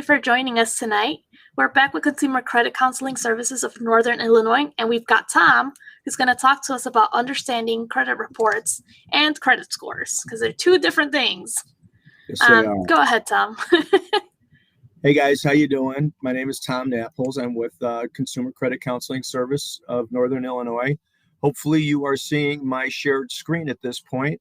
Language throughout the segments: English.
For joining us tonight. We're back with Consumer Credit Counseling Services of Northern Illinois, and we've got Tom, who's going to talk to us about understanding credit reports and credit scores, because they're two different things. Yes, they are. Go ahead, Tom. Hey guys, how you doing? My name is Tom Naples. I'm with Consumer Credit Counseling Service of Northern Illinois. Hopefully you are seeing my shared screen at this point.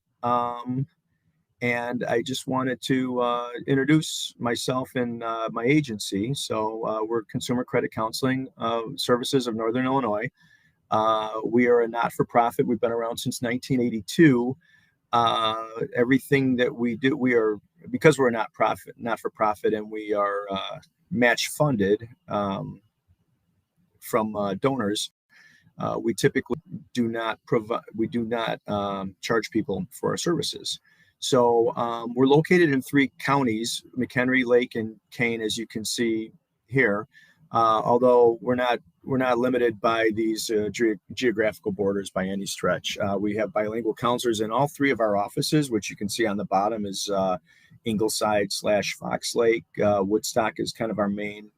And I just wanted to introduce myself and my agency. So we're Consumer Credit Counseling Services of Northern Illinois. We are a not-for-profit. We've been around since 1982. Everything that we do, because we're a not-for-profit, and we are match funded from donors. We typically do not charge people for our services. So we're located in 3 counties: McHenry, Lake, and Kane, as you can see here. Although we're not limited by these geographical borders by any stretch. We have bilingual counselors in all 3 of our offices, which you can see on the bottom is Ingleside / Fox Lake. Woodstock is kind of our main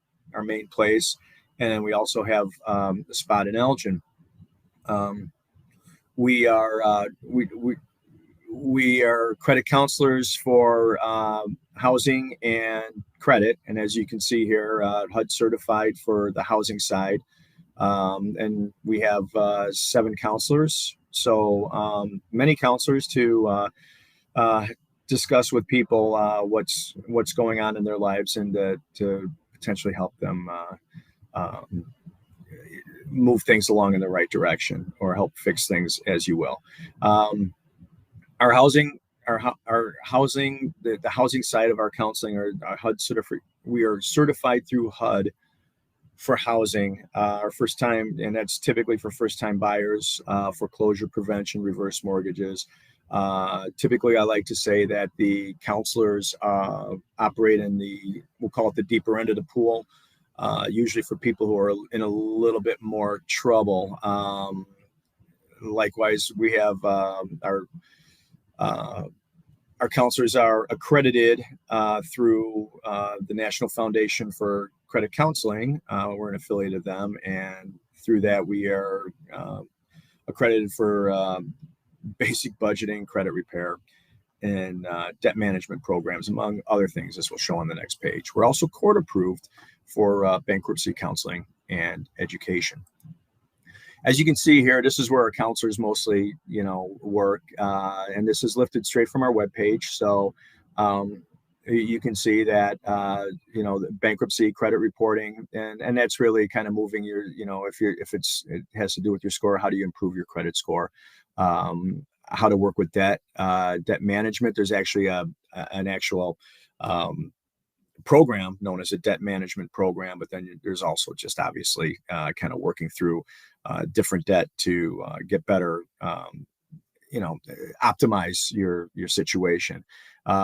place, and then we also have a spot in Elgin. We are credit counselors for housing and credit. And as you can see here, HUD certified for the housing side. And we have 7 counselors. So many counselors to discuss with people what's going on in their lives, and to potentially help them move things along in the right direction, or help fix things, as you will. Our housing, the housing side of our counseling are HUD certified. We are certified through HUD for housing. Our first time, and that's typically for first-time buyers, foreclosure prevention, reverse mortgages. Typically, I like to say that the counselors operate in we'll call it the deeper end of the pool, usually for people who are in a little bit more trouble. Likewise, we have our counselors are accredited through the National Foundation for Credit Counseling. We're an affiliate of them, and through that we are accredited for basic budgeting, credit repair, and debt management programs, among other things, as we'll show on the next page. We're also court approved for bankruptcy counseling and education. As you can see here, this is where our counselors mostly, work, and this is lifted straight from our webpage. So you can see that, the bankruptcy, credit reporting, and that's really kind of moving your, if it has to do with your score, how do you improve your credit score? How to work with debt management. There's actually an actual program known as a debt management program, but then there's also just obviously kind of working through different debt to get better, optimize your situation.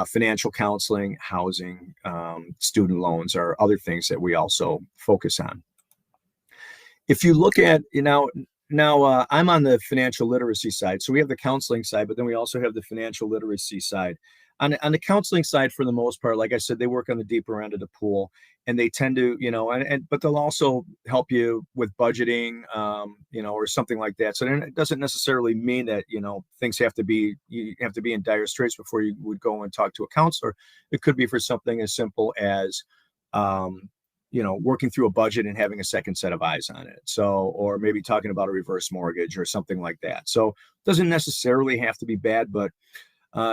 Financial counseling, housing, student loans are other things that we also focus on. If you look at, now I'm on the financial literacy side. So we have the counseling side, but then we also have the financial literacy side. On the counseling side, for the most part, like I said, they work on the deeper end of the pool, and they tend to, but they'll also help you with budgeting, or something like that. So it doesn't necessarily mean that, you have to be in dire straits before you would go and talk to a counselor. It could be for something as simple as, working through a budget and having a second set of eyes on it. So, or maybe talking about a reverse mortgage or something like that. So it doesn't necessarily have to be bad, but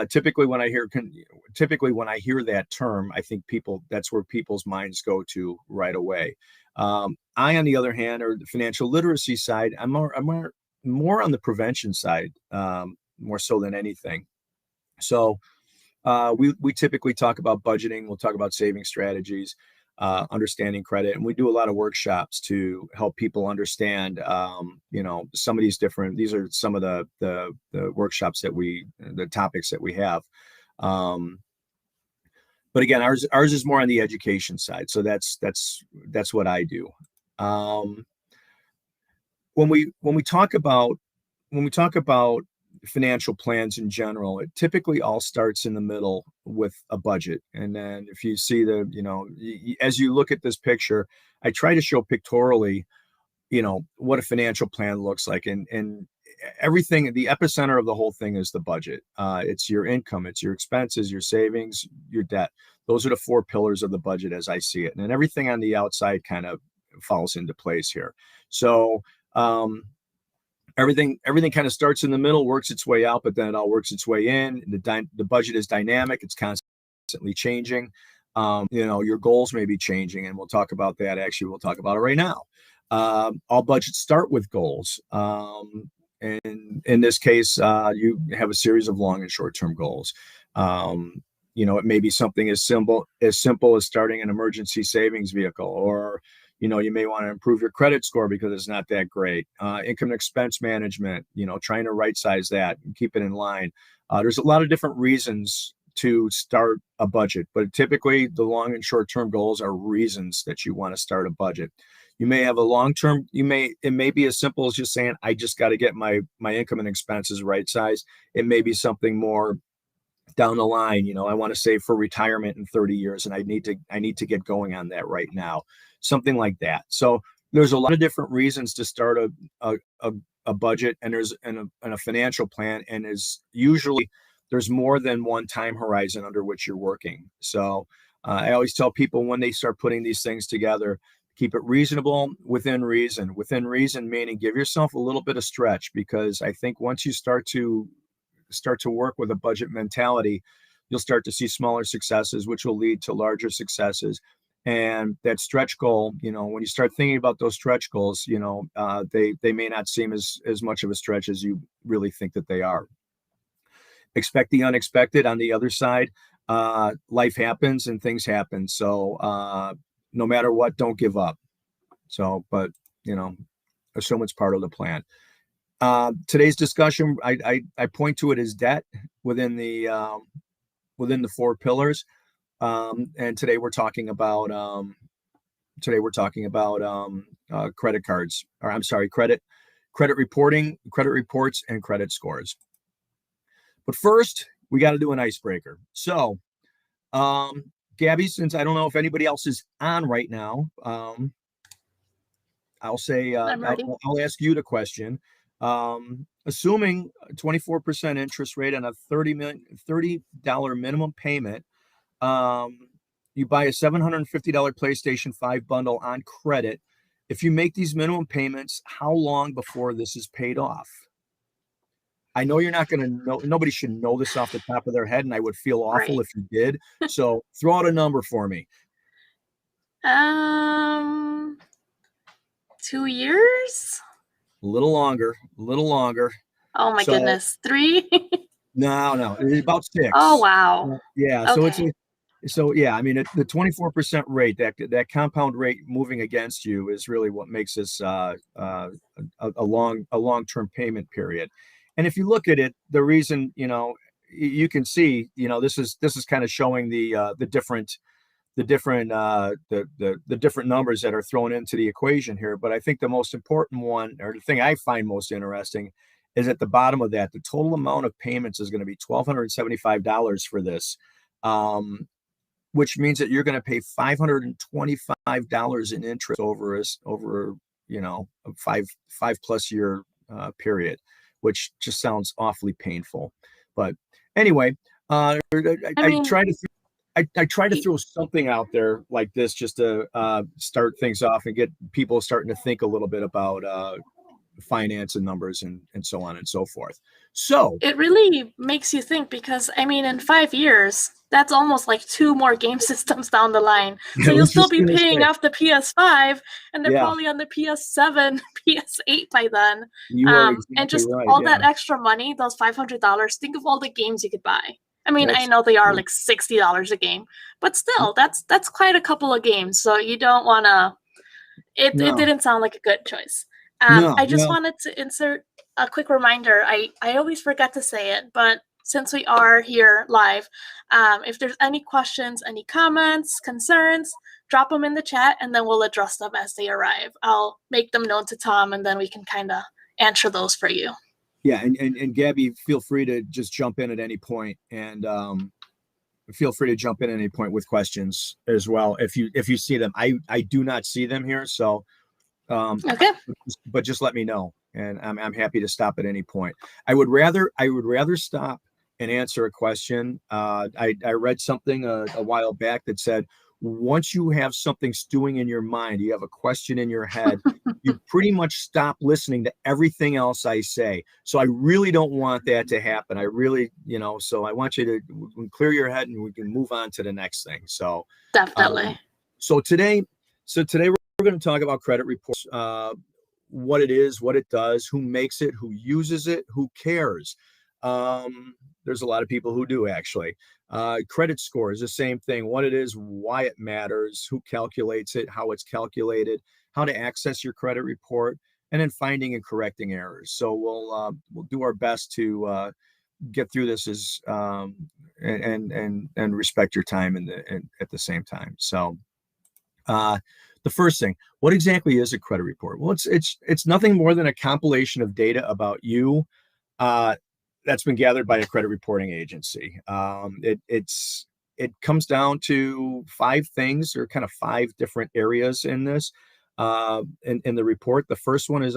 typically when I hear that term, I think that's where people's minds go to right away. I, on the other hand, or the financial literacy side, I'm more on the prevention side, more so than anything. So we typically talk about budgeting. We'll talk about saving strategies, understanding credit, and we do a lot of workshops to help people understand, some of these are some of the workshops the topics that we have. But again, ours is more on the education side. So that's what I do. When we talk about financial plans in general, it typically all starts in the middle with a budget. And then if you see as you look at this picture, I try to show pictorially, what a financial plan looks like. And everything, the epicenter of the whole thing is the budget. It's your income, it's your expenses, your savings, your debt. Those are the four pillars of the budget as I see it. And then everything on the outside kind of falls into place here. So everything kind of starts in the middle, works its way out, but then it all works its way in. The budget is dynamic. It's constantly changing. Your goals may be changing, and we'll talk about that. Actually, we'll talk about it right now. All budgets start with goals. And in this case, you have a series of long and short-term goals. It may be something as simple as starting an emergency savings vehicle, or you may want to improve your credit score because it's not that great. Income and expense management, trying to right size that and keep it in line. There's a lot of different reasons to start a budget, but typically the long and short-term goals are reasons that you want to start a budget. You may have a long-term, it may be as simple as just saying, I just got to get my income and expenses right size. It may be something more down the line. I want to save for retirement in 30 years and I need to get going on that right now. Something like that. So there's a lot of different reasons to start a budget, and there's a financial plan, and there's more than one time horizon under which you're working. So I always tell people when they start putting these things together, keep it reasonable, within reason. Within reason meaning give yourself a little bit of stretch, because I think once you start to work with a budget mentality, you'll start to see smaller successes, which will lead to larger successes. And that stretch goal, when you start thinking about those stretch goals, they may not seem as much of a stretch as you really think that they are. Expect the unexpected on the other side. Life happens and things happen. So no matter what, don't give up. So, but, assume it's part of the plan. Today's discussion, I point to it as debt within the four pillars. And today we're talking about credit cards, or I'm sorry, credit reporting, credit reports, and credit scores. But first, we got to do an icebreaker. So, Gabby, since I don't know if anybody else is on right now, I'll say I'll ask you the question. Assuming a 24% interest rate on a $30 minimum payment, you buy a $750 PlayStation 5 bundle on credit. If you make these minimum payments, how long before this is paid off? I know you're not going to know. Nobody should know this off the top of their head, and I would feel awful if you did. So throw out a number for me. 2 years? A little longer. Oh my goodness. 3? No, it's about 6. Oh, wow. Yeah. Okay. So I mean, the 24% rate, that compound rate moving against you is really what makes this a long-term payment period. And if you look at it, the reason, you can see, this is kind of showing the different numbers that are thrown into the equation here. But I think the most important one, or the thing I find most interesting, is at the bottom of that, the total amount of payments is going to be $1,275 for this, which means that you're going to pay $525 in interest over a 5+ year period, which just sounds awfully painful. But anyway, I try to throw something out there like this just to start things off and get people starting to think a little bit about finance and numbers and so on and so forth. So it really makes you think, because in 5 years, that's almost like 2 more game systems down the line. So you'll still be paying off the PS5, and they're probably on the PS7, PS8 by then. And just right, all that extra money, those $500, think of all the games you could buy. I know they are like $60 a game, but still, that's quite a couple of games. So you don't want to. It didn't sound like a good choice. I just wanted to insert a quick reminder. I always forget to say it, but since we are here live, if there's any questions, any comments, concerns, drop them in the chat, and then we'll address them as they arrive. I'll make them known to Tom, and then we can kind of answer those for you. Yeah, and Gabby, feel free to just jump in at any point, and feel free to jump in at any point with questions as well if you see them. I do not see them here, so Okay. but just let me know, and I'm happy to stop at any point. I would rather stop and answer a question. I read something a while back that said once you have something stewing in your mind, you have a question in your head, you pretty much stop listening to everything else I say. So I really don't want that to happen. I really, so I want you to clear your head and we can move on to the next thing. So, Definitely. so today, we're going to talk about credit reports, what it is, what it does, who makes it, who uses it, who cares. There's a lot of people who do actually. Credit score is the same thing, what it is, why it matters, who calculates it, how it's calculated, how to access your credit report, and then finding and correcting errors. So we'll do our best to get through this as and respect your time at the same time. So the first thing, what exactly is a credit report? Well, it's nothing more than a compilation of data about you that's been gathered by a credit reporting agency. It comes down to five things, or kind of five different areas in this. In the report, the first one is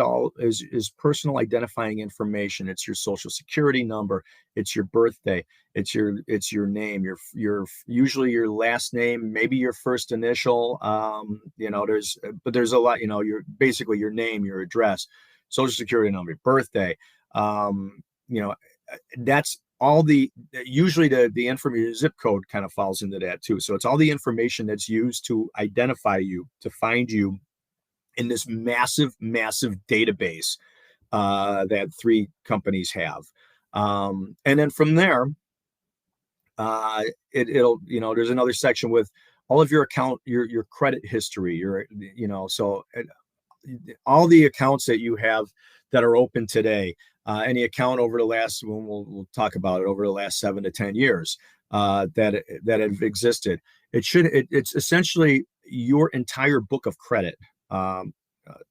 personal identifying information. It's your social security number, it's your birthday, it's your name, your usually your last name, maybe your first initial. There's a lot. Your basically your name, your address, social security number, birthday. That's all usually the information, zip code kind of falls into that too. So it's all the information that's used to identify you, to find you in this massive database that three companies have. And then from there, it'll there's another section with all of your credit history, all the accounts that you have that are open today, any account over the last, we'll talk about it, over the last 7 to 10 years that have existed. It's essentially your entire book of credit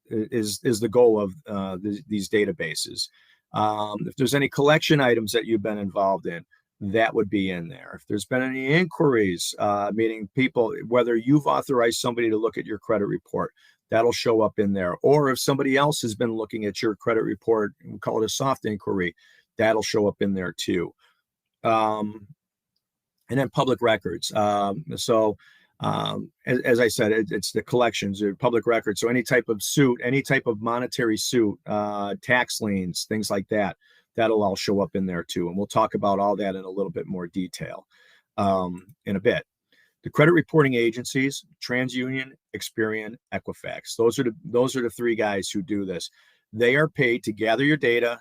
is the goal of these databases. If there's any collection items that you've been involved in, that would be in there. If there's been any inquiries, meaning people, whether you've authorized somebody to look at your credit report, that'll show up in there. Or if somebody else has been looking at your credit report, we call it a soft inquiry, that'll show up in there too. And then public records. As I said, it's the collections, public records. So any type of suit, any type of monetary suit, tax liens, things like that, that'll all show up in there too. And we'll talk about all that in a little bit more detail in a bit. The credit reporting agencies, Transunion, Experian, Equifax. Those are the three guys who do this. They are paid to gather your data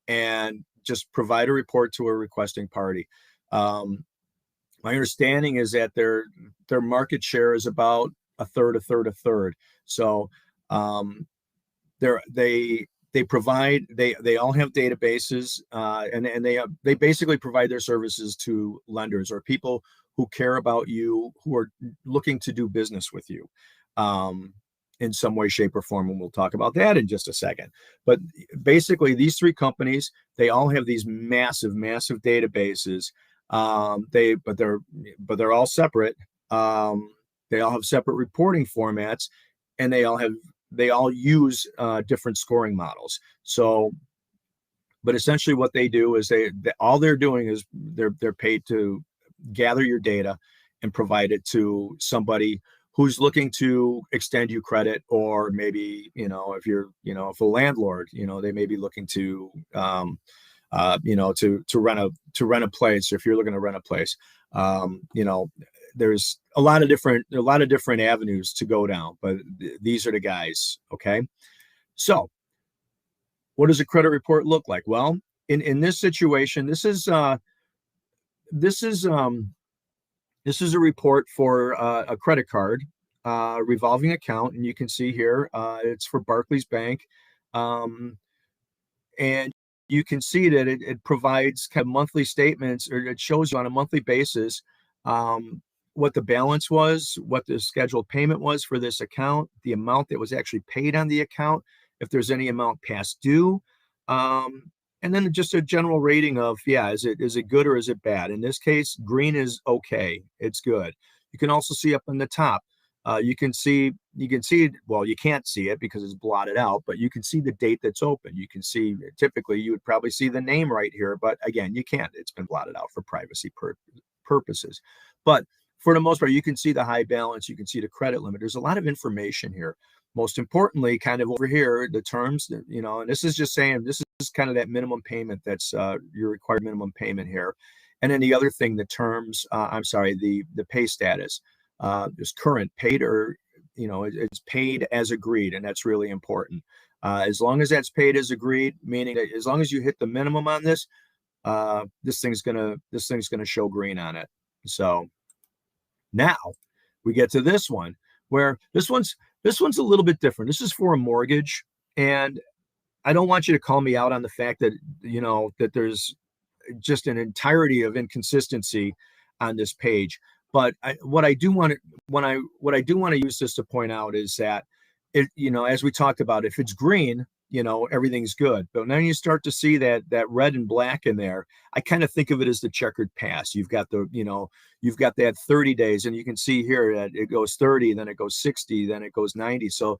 and just provide a report to a requesting party. My understanding is that their market share is about a third. So they provide, they all have databases, and they basically provide their services to lenders or people who care about you, who are looking to do business with you in some way, shape, or form. And we'll talk about that in just a second. But basically, these three companies, they all have these massive databases. But they're all separate. They all have separate reporting formats, and they all use different scoring models. So, but essentially, what they do is all they're doing is they're paid to gather your data and provide it to somebody who's looking to extend you credit, or maybe if a landlord, they may be looking to to rent a place. If you're looking to rent a place, there's a lot of different avenues to go down, but these are the guys. Okay, so what does a credit report look like? Well, in this situation, this is a report for a credit card, revolving account, and you can see here it's for Barclays Bank, and you can see that it provides kind of monthly statements, or it shows you on a monthly basis what the balance was, what the scheduled payment was for this account, the amount that was actually paid on the account, if there's any amount past due, and and then just a general rating of, yeah, is it good or is it bad? In this case, green is okay, it's good. You can also see up on the top, you can see, well, you can't see it because it's blotted out, but you can see the date that's open. You can see, typically you would probably see the name right here, but again, you can't. It's been blotted out for privacy purposes. But for the most part, you can see the high balance, you can see the credit limit. There's a lot of information here. Most importantly, kind of over here, the terms, and this is just saying, this is kind of that minimum payment that's your required minimum payment here. And then the other thing, the terms, the pay status. Is current, paid, or it's paid as agreed, and that's really important. As long as that's paid as agreed, meaning that as long as you hit the minimum on this, this thing's gonna show green on it. So now we get to this one, where this one's a little bit different. This is for a mortgage, and I don't want you to call me out on the fact that that there's just an entirety of inconsistency on this page. But what I do want to use this to point out is that as we talked about, if it's green, everything's good. But then you start to see that red and black in there. I kind of think of it as the checkered past. You've got that 30 days, and you can see here that it goes 30, then it goes 60, then it goes 90. So,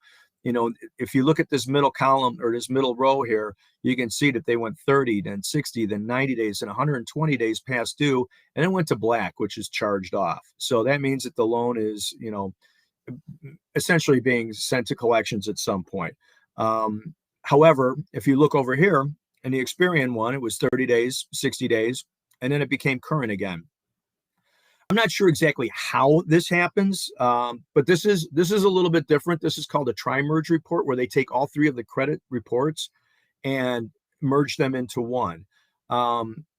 if you look at this middle column or this middle row here, you can see that they went 30, then 60, then 90 days, and 120 days past due, and it went to black, which is charged off. So that means that the loan is, essentially being sent to collections at some point. However, if you look over here in the Experian one, it was 30 days, 60 days, and then it became current again. I'm not sure exactly how this happens, but this is a little bit different. This is called a tri-merge report, where they take all three of the credit reports and merge them into one.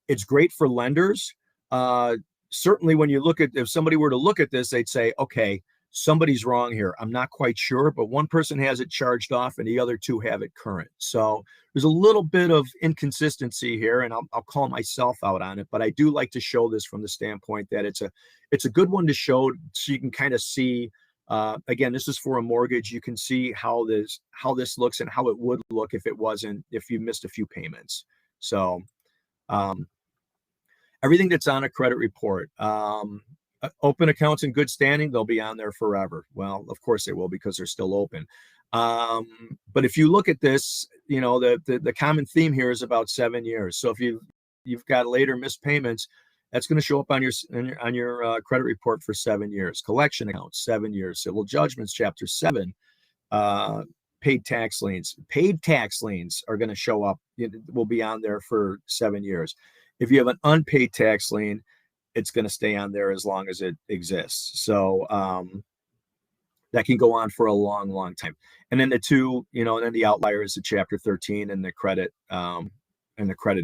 It's great for lenders. Certainly, when you look at, if somebody were to look at this, they'd say, okay, somebody's wrong here. I'm not quite sure, but one person has it charged off and the other two have it current. So there's a little bit of inconsistency here, and I'll call myself out on it, but I do like to show this from the standpoint that it's a good one to show, so you can kind of see, again, this is for a mortgage. You can see how this looks and how it would look if you missed a few payments. So everything that's on a credit report, open accounts in good standing, they'll be on there forever. Well, of course they will, because they're still open. But if you look at this, the common theme here is about 7 years. So if you've got later missed payments, that's going to show up on your credit report for 7 years. Collection accounts, 7 years. Civil judgments, Chapter 7. Paid tax liens. Paid tax liens are going to show up, will be on there for 7 years. If you have an unpaid tax lien, it's going to stay on there as long as it exists. So that can go on for a long, long time. And then then the outlier is the Chapter 13 and the credit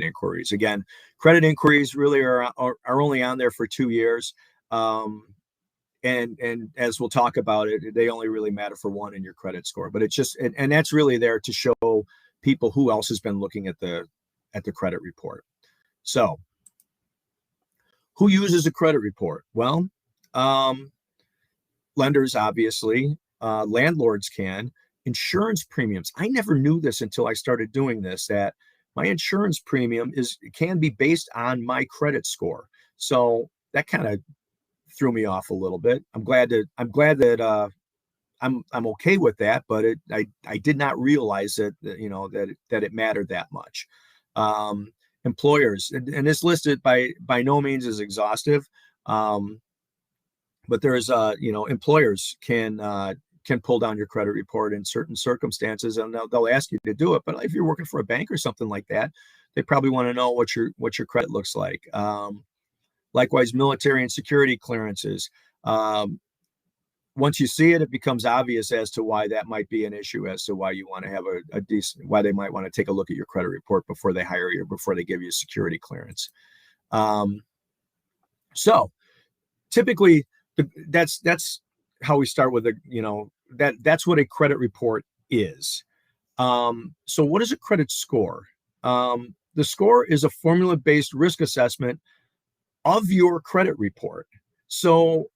inquiries. Again, credit inquiries really are only on there for 2 years. And as we'll talk about it, they only really matter for one in your credit score. But it's just, and that's really there to show people who else has been looking at the credit report. So who uses a credit report? Well, lenders, obviously, landlords can. Insurance premiums. I never knew this until I started doing this, that my insurance premium can be based on my credit score. So that kind of threw me off a little bit. I'm glad that I'm okay with that, but I did not realize that it mattered that much. Employers, and this listed by no means is exhaustive, but there's employers can pull down your credit report in certain circumstances, and they'll ask you to do it. But if you're working for a bank or something like that, they probably want to know what your credit looks like. Likewise, military and security clearances. Once you see it, it becomes obvious as to why that might be an issue, as to why you want to have a decent, why they might want to take a look at your credit report before they hire you, before they give you a security clearance. So typically that's how we start with that's what a credit report is. So what is a credit score? The score is a formula-based risk assessment of your credit report. So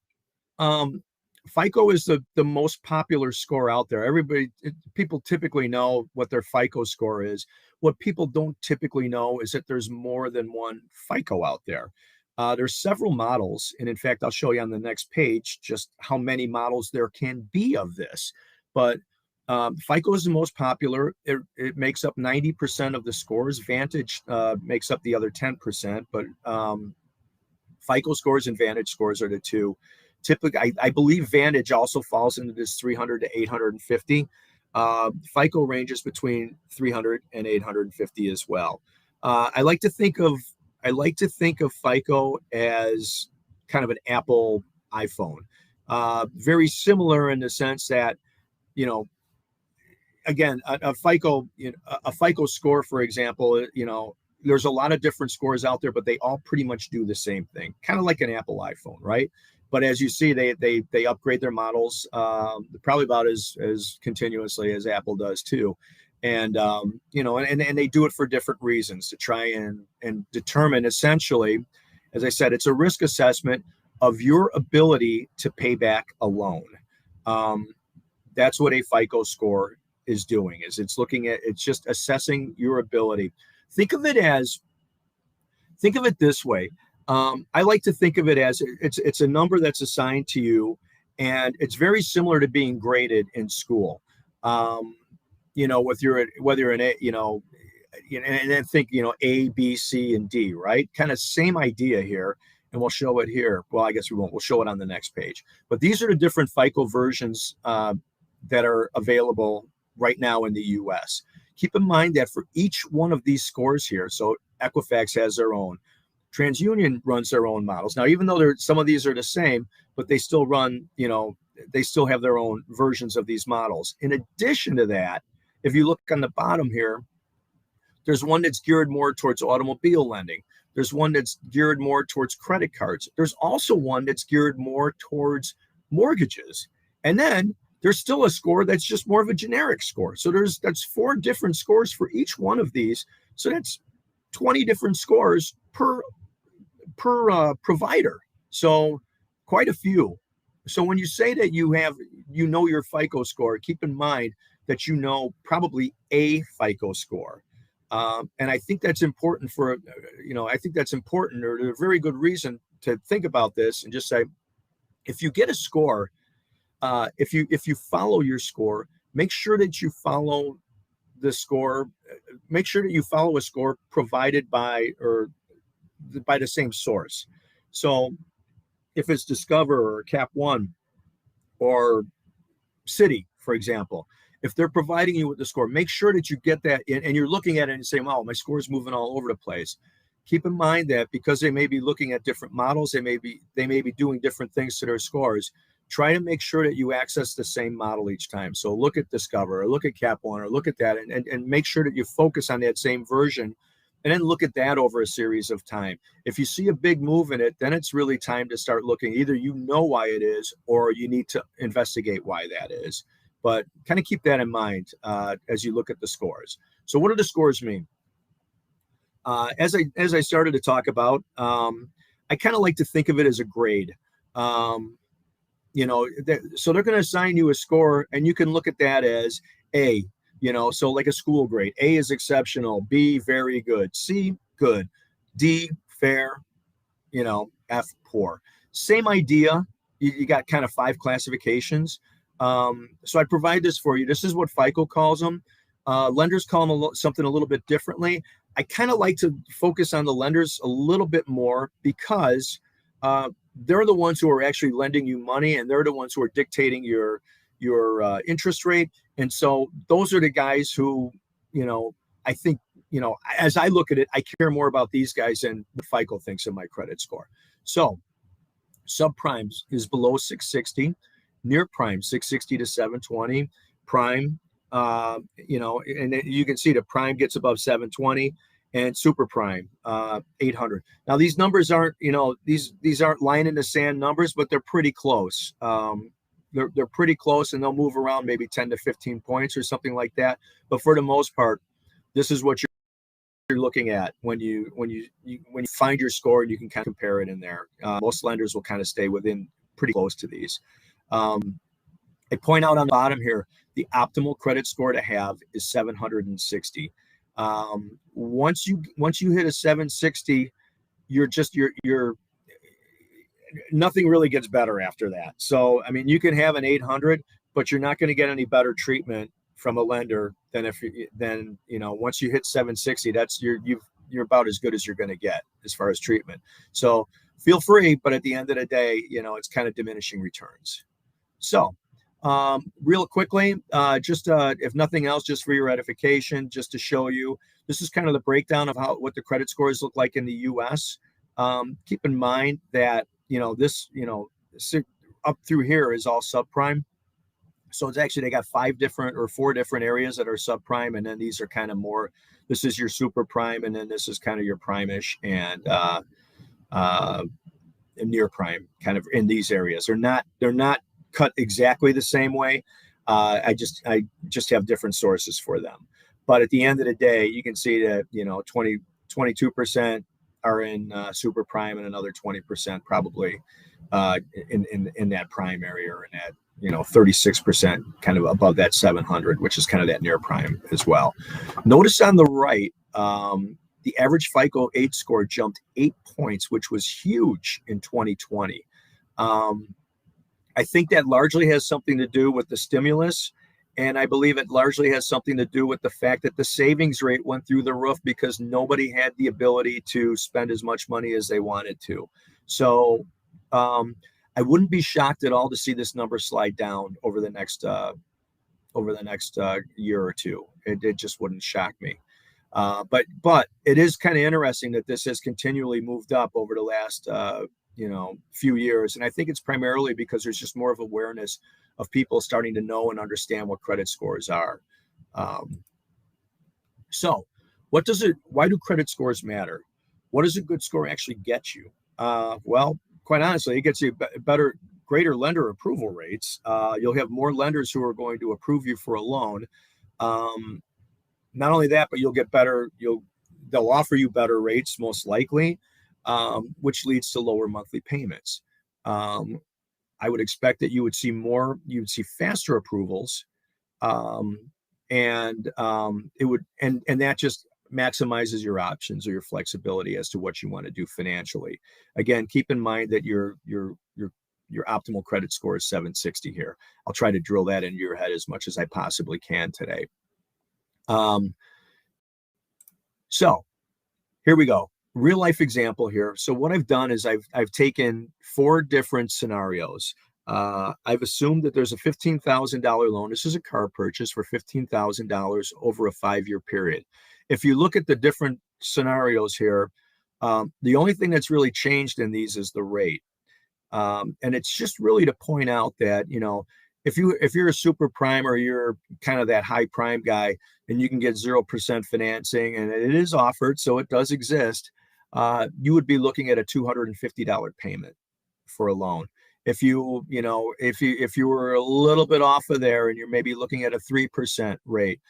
FICO is the most popular score out there. People typically know what their FICO score is. What people don't typically know is that there's more than one FICO out there. There's several models, and in fact, I'll show you on the next page just how many models there can be of this. But FICO is the most popular. It makes up 90% of the scores. Vantage makes up the other 10%, but FICO scores and Vantage scores are the two. Typically, I believe Vantage also falls into this 300 to 850. FICO ranges between 300 and 850 as well. I like to think of FICO as kind of an Apple iPhone. Very similar in the sense that, again, a FICO score, for example, there's a lot of different scores out there, but they all pretty much do the same thing, kind of like an Apple iPhone, right? But as you see, they upgrade their models probably about as continuously as Apple does too, and and they do it for different reasons to try and determine, essentially, as I said, it's a risk assessment of your ability to pay back a loan. That's what a FICO score is doing. It's just assessing your ability. Think of it this way. I like to think of it as it's a number that's assigned to you, and it's very similar to being graded in school. Whether you're an A, and then think, A, B, C, and D, right? Kind of same idea here, and we'll show it here. Well, I guess we won't. We'll show it on the next page. But these are the different FICO versions that are available right now in the U.S. Keep in mind that for each one of these scores here, so Equifax has their own, Transunion runs their own models. Now, even though some of these are the same, but they still run, they still have their own versions of these models. In addition to that, if you look on the bottom here, there's one that's geared more towards automobile lending. There's one that's geared more towards credit cards. There's also one that's geared more towards mortgages. And then there's still a score that's just more of a generic score. So that's 4 different scores for each one of these. So that's 20 different scores per provider. So quite a few. So when you say that you know your FICO score, keep in mind that probably a FICO score. And I think that's important or a very good reason to think about this and just say, if you get a score, if you follow your score, make sure that you follow the score. Make sure that you follow a score provided by the same source. So if it's Discover or Cap One or Citi, for example, if they're providing you with the score, make sure that you get that in, and you're looking at it and saying, "Wow, my score is moving all over the place." Keep in mind that because they may be looking at different models, they may be doing different things to their scores. Try to make sure that you access the same model each time. So look at Discover or look at Cap One or look at that and make sure that you focus on that same version, and then look at that over a series of time. If you see a big move in it, then it's really time to start looking. Either why it is, or you need to investigate why that is. But kind of keep that in mind as you look at the scores. So what do the scores mean? As I started to talk about, I kind of like to think of it as a grade. So they're going to assign you a score, and you can look at that as A, so like a school grade. A is exceptional, B, very good, C, good, D, fair, F, poor. Same idea. You got kind of 5 classifications. So I provide this for you. This is what FICO calls them. Lenders call them something a little bit differently. I kind of like to focus on the lenders a little bit more because they're the ones who are actually lending you money, and they're the ones who are dictating your interest rate. And so those are the guys who, I think, as I look at it, I care more about these guys than the FICO thinks of my credit score. So subprime is below 660, near prime 660 to 720, prime, and you can see the prime gets above 720, and super prime 800. Now these numbers aren't, these aren't line in the sand numbers, but they're pretty close. They're pretty close, and they'll move around maybe 10 to 15 points or something like that. But for the most part, this is what you're looking at when you find your score, and you can kind of compare it in there. Most lenders will kind of stay within pretty close to these. I point out on the bottom here, the optimal credit score to have is 760. Once you hit a 760, you're nothing really gets better after that. So, I mean, you can have an 800, but you're not going to get any better treatment from a lender than once you hit 760, you're about as good as you're going to get as far as treatment. So feel free, but at the end of the day, it's kind of diminishing returns. So, real quickly, if nothing else, just for your edification, just to show you, this is kind of the breakdown of what the credit scores look like in the U.S. Keep in mind that this up through here is all subprime. So it's actually, they got 4 different areas that are subprime, and then these are kind of more. This is your super prime, and then this is kind of your prime-ish and near prime, kind of in these areas. They're not cut exactly the same way. I just have different sources for them. But at the end of the day, you can see that 22% are in super prime, and another 20% probably in that prime area, or in that 36% kind of above that 700, which is kind of that near prime as well. Notice on the right, the average FICO 8 score jumped 8 points, which was huge in 2020. I think that largely has something to do with the stimulus, and I believe it largely has something to do with the fact that the savings rate went through the roof because nobody had the ability to spend as much money as they wanted to. So I wouldn't be shocked at all to see this number slide down over the next year or two. It just wouldn't shock me. But it is kind of interesting that this has continually moved up over the last few years, and I think it's primarily because there's just more of awareness of people starting to know and understand what credit scores are. So why do credit scores matter? What does a good score actually get you? Well, quite honestly, it gets you greater lender approval rates. You'll have more lenders who are going to approve you for a loan. Not only that, but you'll get better. They'll offer you better rates, most likely, which leads to lower monthly payments. I would expect that you would see faster approvals, and that just maximizes your options or your flexibility as to what you want to do financially. Again, keep in mind that your optimal credit score is 760 here. I'll try to drill that into your head as much as I possibly can today. So here we go. Real life example here. So what I've done is I've taken 4 different scenarios. I've assumed that there's a $15,000 loan. This is a car purchase for $15,000 over a 5-year period. If you look at the different scenarios here, the only thing that's really changed in these is the rate. And it's just really to point out that, if you're a super prime, or you're kind of that high prime guy, and you can get 0% financing, and it is offered, so it does exist, you would be looking at a $250 payment for a loan. If you were a little bit off of there, and you're maybe looking at a 3% rate,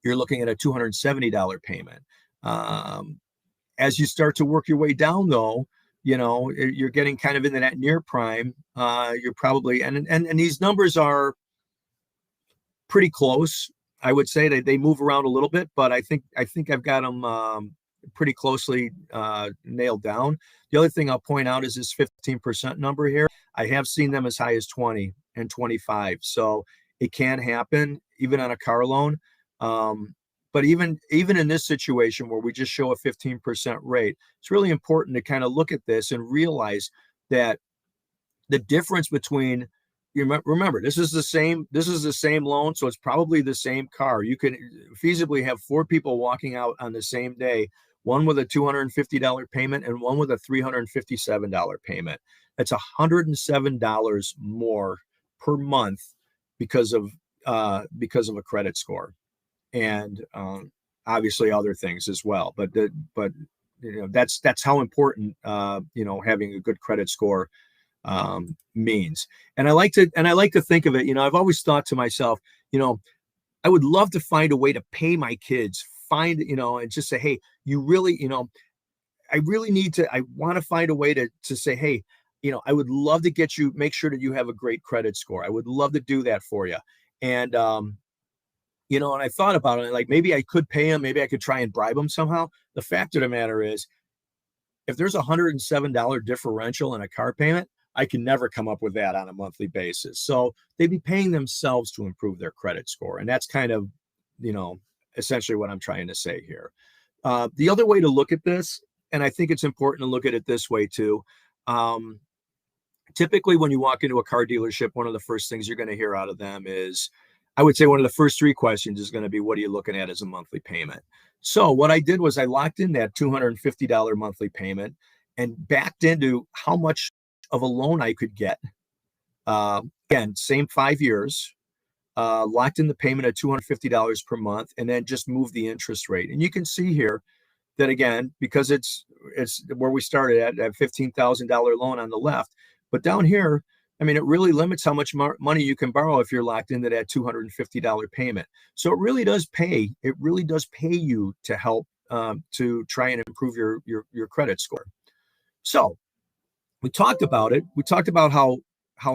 you're looking at a $270 payment. As you start to work your way down, though, you're getting kind of into that near prime. You're probably, and these numbers are pretty close. I would say they move around a little bit, but I think I've got them pretty closely nailed down. The other thing I'll point out is this 15% number here. I have seen them as high as 20 and 25. So it can happen even on a car loan. But even in this situation where we just show a 15% rate, it's really important to kind of look at this and realize that the difference between, remember, this is the same loan, so it's probably the same car. You can feasibly have 4 people walking out on the same day, one with a $250 payment and one with a $357 payment. That's $107 more per month because of a credit score. And obviously other things as well, but that's how important having a good credit score means. And I like to think of it. I've always thought to myself, I would love to find a way to pay my kids, and just say, hey, you really, I want to find a way to say, hey, I would love to make sure that you have a great credit score. I would love to do that for you. And, and I thought about it, like maybe I could pay him, maybe I could try and bribe him somehow. The fact of the matter is, if there's a $107 differential in a car payment, I can never come up with that on a monthly basis. So they'd be paying themselves to improve their credit score. And that's kind of, essentially what I'm trying to say here. The other way to look at this, and I think it's important to look at it this way too. Typically, when you walk into a car dealership, one of the first things you're going to hear out of them is, I would say one of the first three questions is going to be, what are you looking at as a monthly payment? So what I did was I locked in that $250 monthly payment and backed into how much of a loan I could get. Again, same 5 years, locked in the payment at $250 per month, and then just moved the interest rate. And you can see here that, again, because it's where we started at $15,000 loan on the left, but down here, I mean, it really limits how much money you can borrow if you're locked into that $250 payment. So it really does pay. It really does pay you to help to try and improve your credit score. So we talked about it. We talked about how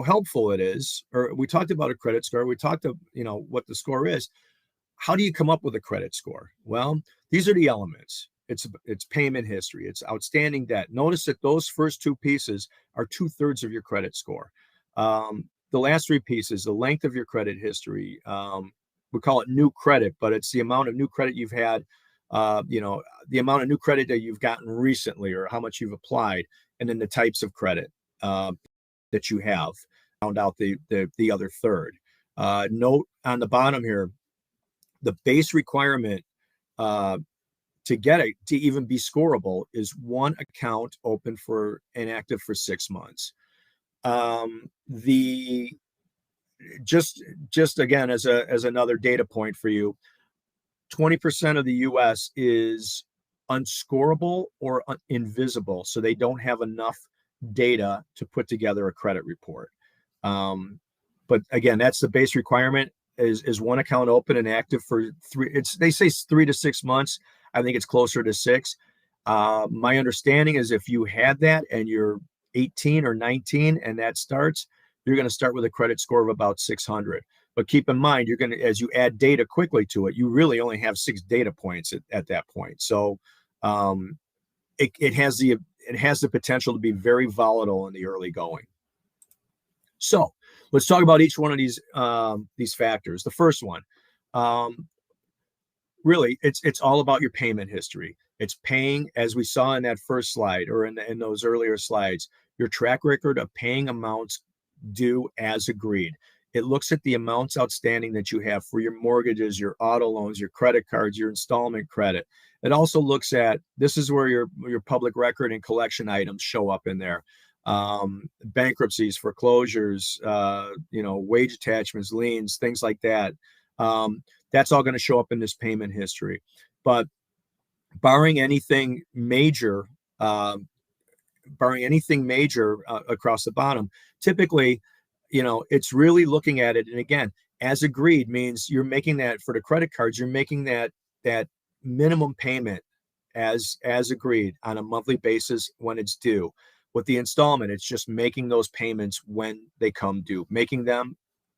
helpful it is, or we talked about a credit score. We talked of what the score is. How do you come up with a credit score? Well, these are the elements. It's payment history. It's outstanding debt. Notice that those first two pieces are 2/3 of your credit score. The last three pieces, the length of your credit history, we call it new credit, but it's the amount of new credit you've had, the amount of new credit that you've gotten recently, or how much you've applied, and then the types of credit that you have. Found out the other third. Note on the bottom here, the base requirement to get it to even be scorable is one account open for inactive for 6 months. Just again, as another data point for you, 20% of the US is unscorable or invisible. So they don't have enough data to put together a credit report. But again, that's the base requirement is one account open and active for they say 3 to 6 months. I think it's closer to 6. My understanding is if you had that and you're 18 or 19 and that starts, you're going to start with a credit score of about 600. But keep in mind, you're going to, as you add data quickly to it, you really only have 6 data points at that point. So it has the potential to be very volatile in the early going. So let's talk about each one of these factors. The first one, really, it's all about your payment history. It's paying, as we saw in that first slide, or in those earlier slides, your track record of paying amounts due as agreed. It looks at the amounts outstanding that you have for your mortgages, your auto loans, your credit cards, your installment credit. It also looks at, this is where your public record and collection items show up in there. Bankruptcies, foreclosures, wage attachments, liens, things like that. That's all going to show up in this payment history. But barring anything major across the bottom, typically, it's really looking at it. And again, as agreed means you're making that for the credit cards, you're making that minimum payment as agreed on a monthly basis when it's due. With the installment, it's just making those payments when they come due, making them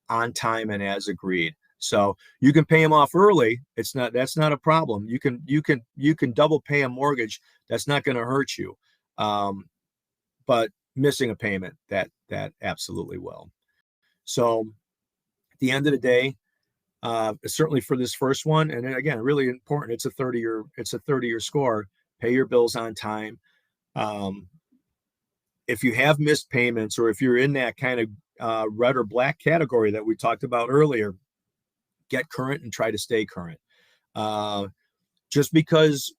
on time and as agreed. So you can pay them off early. That's not a problem. You can double pay a mortgage. That's not going to hurt you. But missing a payment, that absolutely will. So at the end of the day, certainly for this first one, and again, really important, it's a 30-year score. Pay your bills on time. If you have missed payments, or if you're in that kind of red or black category that we talked about earlier, get current and try to stay current. Just because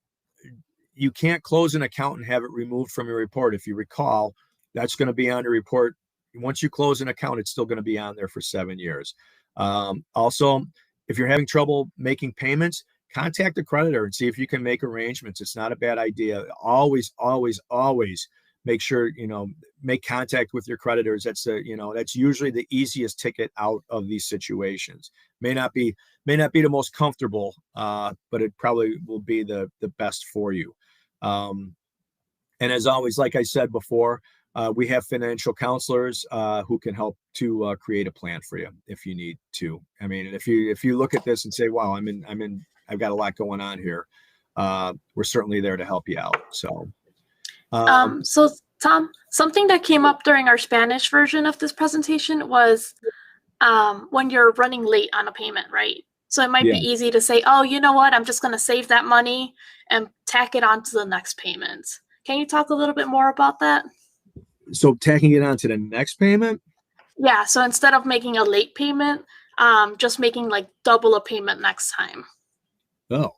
you can't close an account and have it removed from your report, if you recall, that's going to be on the report. Once you close an account, it's still going to be on there for 7 years. Also, if you're having trouble making payments, contact the creditor and see if you can make arrangements. It's not a bad idea. Always, always, always make sure, make contact with your creditors. That's usually the easiest ticket out of these situations. May not be the most comfortable, but it probably will be the best for you. And as always, like I said before, We have financial counselors who can help to create a plan for you if you need to. I mean, if you look at this and say, "Wow, I've got a lot going on here," we're certainly there to help you out. So, So Tom, something that came up during our Spanish version of this presentation was when you're running late on a payment, right? So it might be yeah. easy to say, oh, you know what? I'm just going to save that money and tack it on to the next payment. Can you talk a little bit more about that? So tacking it on to the next payment? Yeah. So instead of making a late payment, just making like double a payment next time. Oh.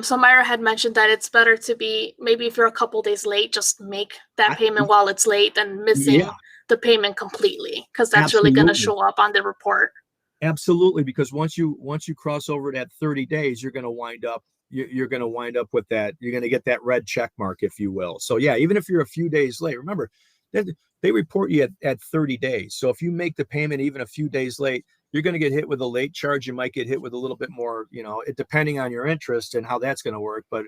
So Myra had mentioned that it's better to be, maybe if you're a couple days late, just make that payment while it's late than missing the payment completely, because that's really going to show up on the report. Absolutely, because once you cross over that 30 days, you're going to wind up with that. You're going to get that red check mark, if you will. So yeah, even if you're a few days late, remember they report you at 30 days. So if you make the payment even a few days late, you're going to get hit with a late charge. You might get hit with a little bit more, it depending on your interest and how that's going to work. But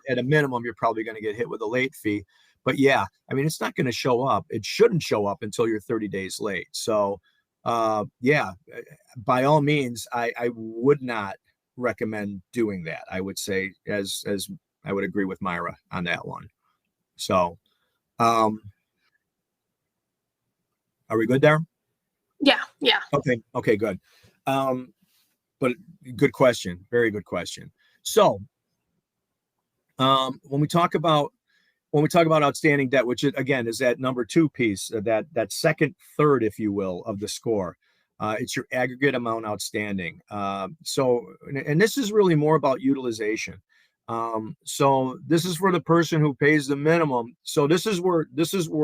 at a minimum, you're probably going to get hit with a late fee. But yeah, I mean, it's not going to show up. It shouldn't show up until you're 30 days late. So yeah, by all means, I would not recommend doing that. I would say, as I would agree with Myra on that one. So, are we good there? Yeah. Okay, good. But good question, very good question. So, when we talk about outstanding debt, which again is that number 2 piece, that second third, if you will, of the score, it's your aggregate amount outstanding. So this is really more about utilization. So this is for the person who pays the minimum. So this is where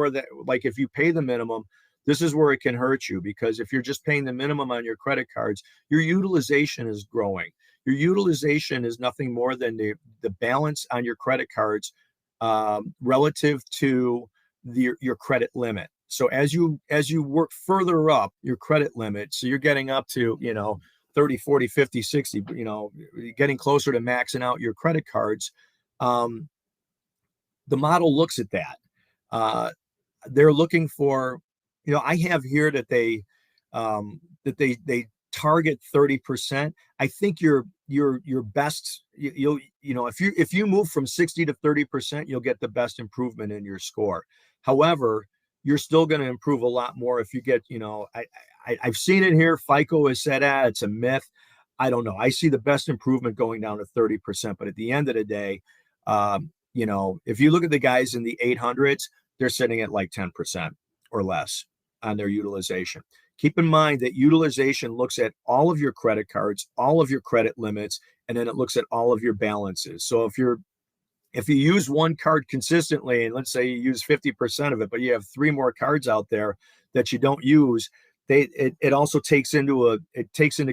that, like, if you pay the minimum, this is where it can hurt you, because if you're just paying the minimum on your credit cards, your utilization is growing. Your utilization is nothing more than the balance on your credit cards relative to your credit limit. So as you work further up your credit limit, so you're getting up to 30, 40, 50, 60, getting closer to maxing out your credit cards, the model looks at that. They're looking for, I have here that they target 30%. I think your best, if you move from 60 to 30%, you'll get the best improvement in your score. However, you're still going to improve a lot more if you get, I've seen it here. FICO has said, it's a myth. I don't know. I see the best improvement going down to 30%. But at the end of the day, if you look at the guys in the 800s, they're sitting at like 10% or less on their utilization. Keep in mind that utilization looks at all of your credit cards, all of your credit limits, and then it looks at all of your balances. So if you use one card consistently, and let's say you use 50% of it, but you have 3 more cards out there that you don't use, it also takes into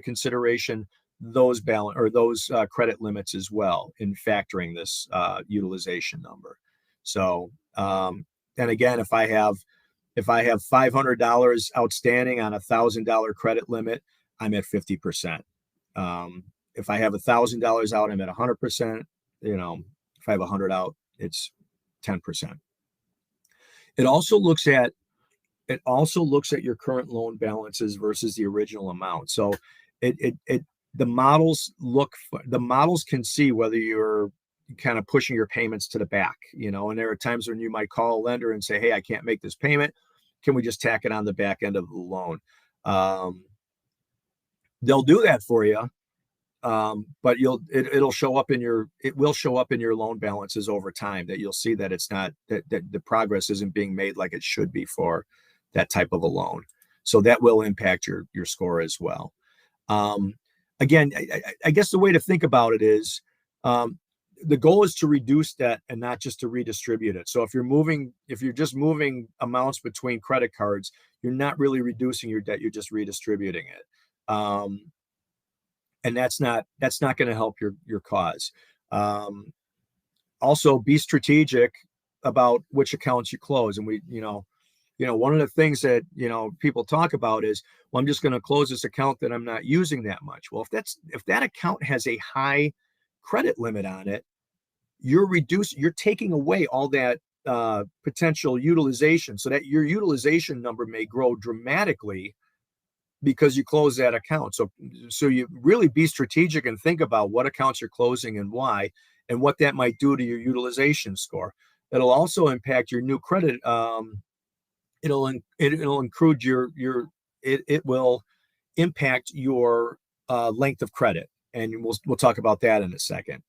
consideration those credit limits as well in factoring this utilization number. So and again, if I have $500 outstanding on $1,000 credit limit, I'm at 50%. If I have $1,000 out, I'm at 100%. If I have 100 out, it's 10%. It also looks at your current loan balances versus the original amount. So the models can see whether you're kind of pushing your payments to the back, and there are times when you might call a lender and say, hey, I can't make this payment. Can we just tack it on the back end of the loan? They'll do that for you. But it will show up in your loan balances over time, that you'll see that it's not, that the progress isn't being made like it should be for that type of a loan. So that will impact your score as well. Again, I guess the way to think about it is, the goal is to reduce debt and not just to redistribute it. So if you're just moving amounts between credit cards, you're not really reducing your debt, you're just redistributing it. And that's not going to help your cause. Also, be strategic about which accounts you close. And one of the things that people talk about is, well, I'm just going to close this account that I'm not using that much. Well, if that account has a high credit limit on it, you're taking away all that potential utilization, so that your utilization number may grow dramatically because you close that account. So you really be strategic and think about what accounts you're closing and why, and what that might do to your utilization score. It'll also impact your new credit. It'll include it will impact your length of credit, and we'll talk about that in a second.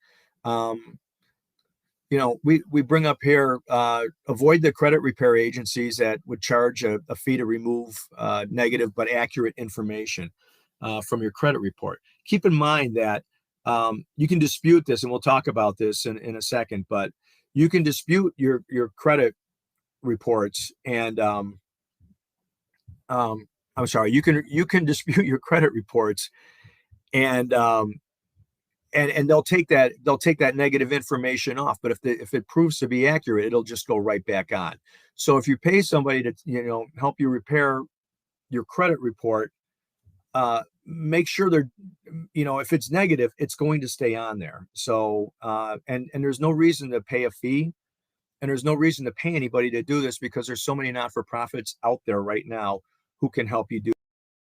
We bring up here, avoid the credit repair agencies that would charge a fee to remove negative but accurate information from your credit report. Keep in mind that you can dispute this, and we'll talk about this in a second, but you can dispute your credit reports, and I'm sorry, you can dispute your credit reports, and they'll take that negative information off. But if it proves to be accurate, it'll just go right back on. So if you pay somebody to help you repair your credit report, make sure they're if it's negative, it's going to stay on there. So and there's no reason to pay a fee, and there's no reason to pay anybody to do this, because there's so many not-for-profits out there right now who can help you do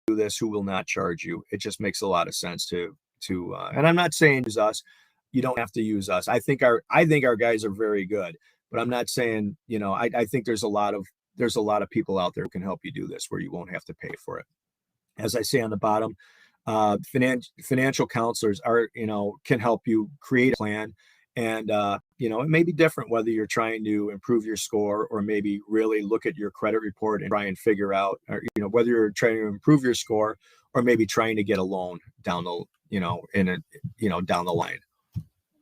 this, who will not charge you. It just makes a lot of sense to and I'm not saying use us. You don't have to use us. I think our guys are very good, but I'm not saying, I think there's a lot of people out there who can help you do this where you won't have to pay for it. As I say on the bottom, financial counselors can help you create a plan. And, it may be different whether you're trying to improve your score, or maybe really look at your credit report and try and figure out, whether you're trying to improve your score, or maybe trying to get a loan down the, down the line.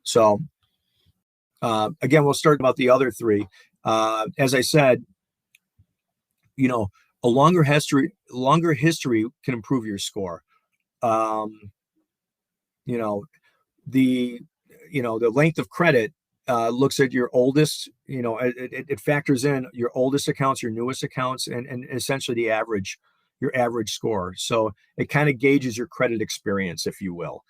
So, again, we'll start about the other three. As I said, a longer history can improve your score. The length of credit looks at your oldest, it factors in your oldest accounts, your newest accounts, and essentially your average score. So it kind of gauges your credit experience, if you will.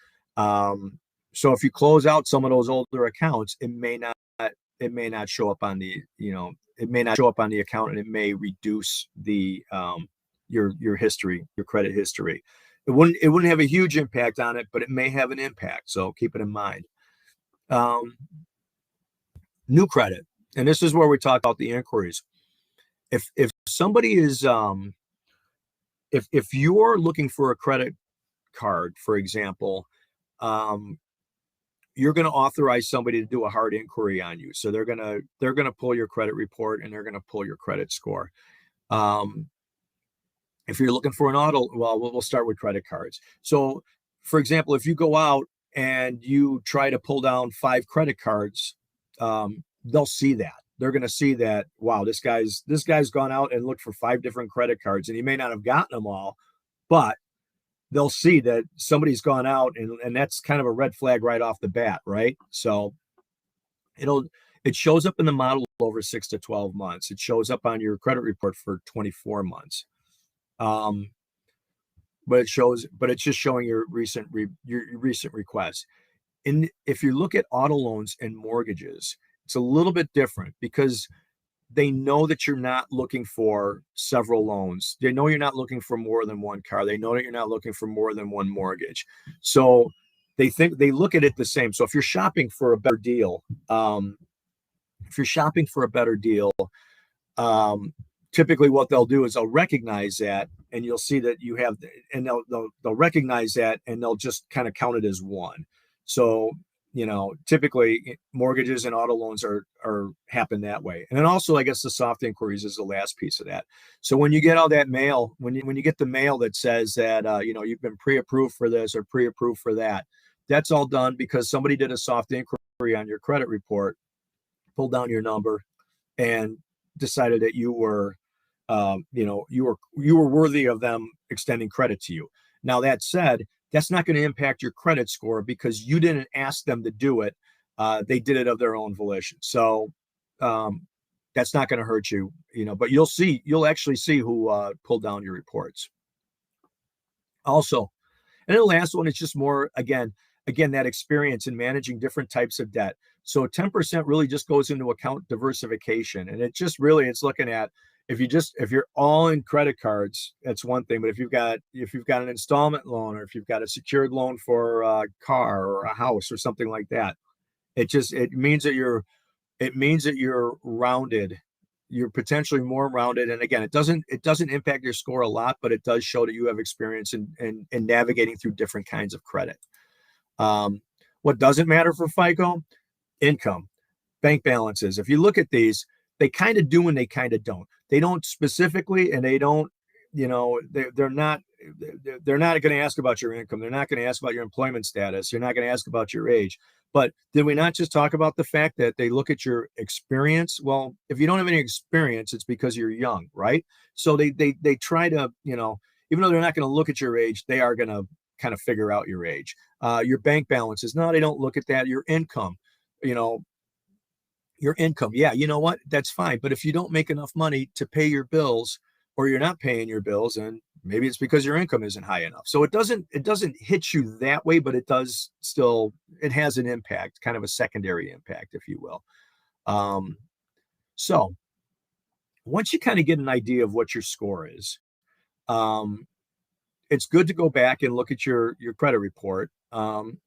So if you close out some of those older accounts, it may not show up on the, account, and it may reduce the your history, your credit history. It wouldn't have a huge impact on it, but it may have an impact. So keep it in mind. New credit, and this is where we talk about the inquiries. If somebody is if you're looking for a credit card, for example, you're going to authorize somebody to do a hard inquiry on you. So they're going to pull your credit report, and they're going to pull your credit score. If you're looking for an auto, well, we'll start with credit cards. So, for example, if you go out and you try to pull down 5 credit cards, they'll see that. They're going to see that, wow, this guy's gone out and looked for 5 different credit cards, and he may not have gotten them all, but they'll see that somebody's gone out, and that's kind of a red flag right off the bat, right? So it shows up in the model over 6 to 12 months. It shows up on your credit report for 24 months. But it's just showing your recent requests. And if you look at auto loans and mortgages, it's a little bit different, because they know that you're not looking for several loans. They know you're not looking for more than one car. They know that you're not looking for more than one mortgage. So they look at it the same. So if you're shopping for a better deal, typically what they'll do is they'll recognize that, and you'll see that you have, and they'll recognize that, and they'll just kind of count it as one. So, typically mortgages and auto loans are happen that way. And then also, I guess the soft inquiries is the last piece of that. So when you get all that mail, when you get the mail that says that, you've been pre-approved for this or pre-approved for that, that's all done because somebody did a soft inquiry on your credit report, pulled down your number, and decided that you were worthy of them extending credit to you. Now, that said, that's not going to impact your credit score because you didn't ask them to do it. They did it of their own volition. So that's not going to hurt you, but you'll actually see who pulled down your reports. Also, and then the last one is just more, again, again, that experience in managing different types of debt. So 10% really just goes into account diversification. And it just really, it's looking at, if you're all in credit cards, that's one thing. But if you've got an installment loan, or if you've got a secured loan for a car or a house or something like that, it means that you're rounded. You're potentially more rounded. And again, it doesn't impact your score a lot, but it does show that you have experience in navigating through different kinds of credit. What doesn't matter for FICO? Income, bank balances. If you look at these, they kind of do and they kind of don't. They don't specifically, and they don't, they're not going to ask about your income. They're not going to ask about your employment status. They're not going to ask about your age. But did we not just talk about the fact that they look at your experience? Well, if you don't have any experience, it's because you're young, right? So they try to, even though they're not going to look at your age, they are going to kind of figure out your age. Your bank balances, no, they don't look at that. Your income, yeah, you know what? That's fine. But if you don't make enough money to pay your bills, or you're not paying your bills, and maybe it's because your income isn't high enough. So it doesn't hit you that way, but it has an impact, kind of a secondary impact, if you will. So once you kind of get an idea of what your score is, it's good to go back and look at your credit report. And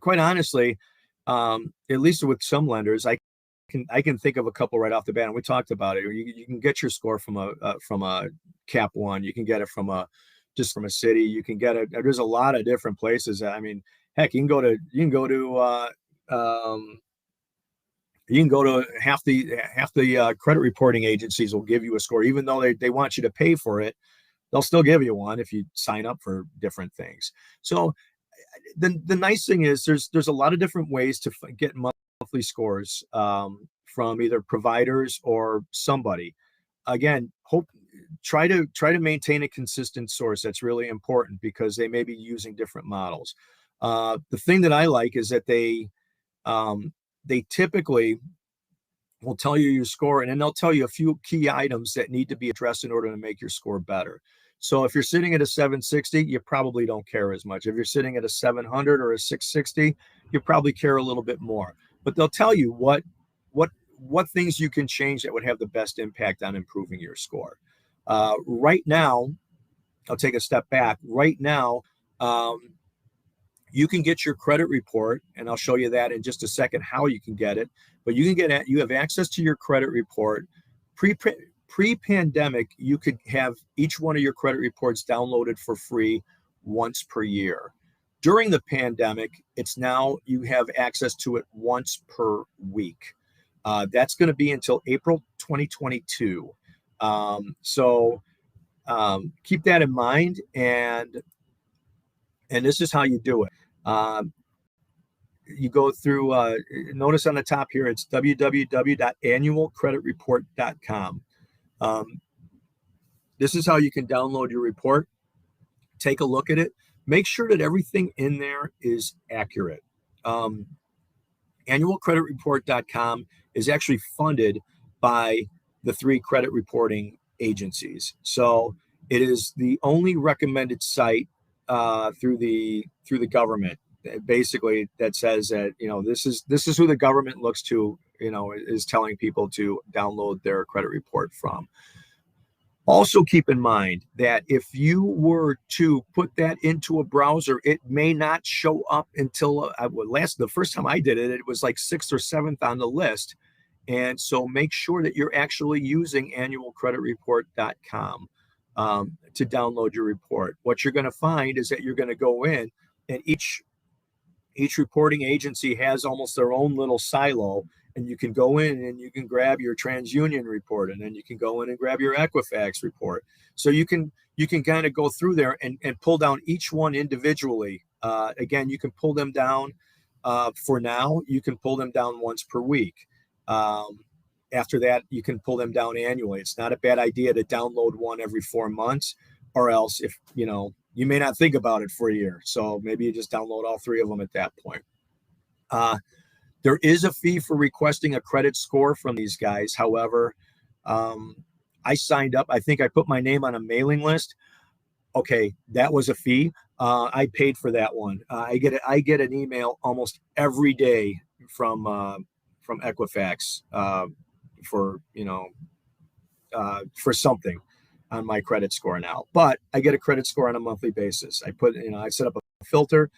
quite honestly, at least with some lenders, I can think of a couple right off the bat, and we talked about it. You can get your score from a Cap One. You can get it from a city. You can get it. There's a lot of different places. I mean, heck, you can go to half the credit reporting agencies will give you a score, even though they want you to pay for it. They'll still give you one if you sign up for different things. So the nice thing is there's a lot of different ways to get monthly scores from either providers or somebody. Again, try to maintain a consistent source. That's really important, because they may be using different models. The thing that I like is that they typically will tell you your score, and then they'll tell you a few key items that need to be addressed in order to make your score better. So if you're sitting at a 760, you probably don't care as much. If you're sitting at a 700 or a 660, you probably care a little bit more. But they'll tell you what things you can change that would have the best impact on improving your score. Right now, I'll take a step back. Right now, you can get your credit report, and I'll show you that in just a second how you can get it. But you have access to your credit report. Pre-pandemic, you could have each one of your credit reports downloaded for free once per year. During the pandemic, it's now you have access to it once per week. That's going to be until April 2022. So keep that in mind, and this is how you do it. You go through, notice on the top here, it's www.annualcreditreport.com. This is how you can download your report. Take a look at it. Make sure that everything in there is accurate. Annualcreditreport.com is actually funded by the 3 credit reporting agencies. So it is the only recommended site through the government, basically, that says that this is who the government looks to, is telling people to download their credit report from. Also keep in mind that if you were to put that into a browser, it may not show up until the first time I did it, it was like 6th or 7th on the list. And so make sure that you're actually using annualcreditreport.com to download your report. What you're going to find is that you're going to go in, and each reporting agency has almost their own little silo, and you can go in and you can grab your Transunion report, and then you can go in and grab your Equifax report. So you can kind of go through there and pull down each one individually. Again, you can pull them down for now. You can pull them down once per week. After that, you can pull them down annually. It's not a bad idea to download one every 4 months, or else if you may not think about it for a year. So maybe you just download all 3 of them at that point. There is a fee for requesting a credit score from these guys. However, I signed up. I think I put my name on a mailing list. Okay, that was a fee. I paid for that one. I get an email almost every day from Equifax for for something on my credit score now. But I get a credit score on a monthly basis. I set up a filter.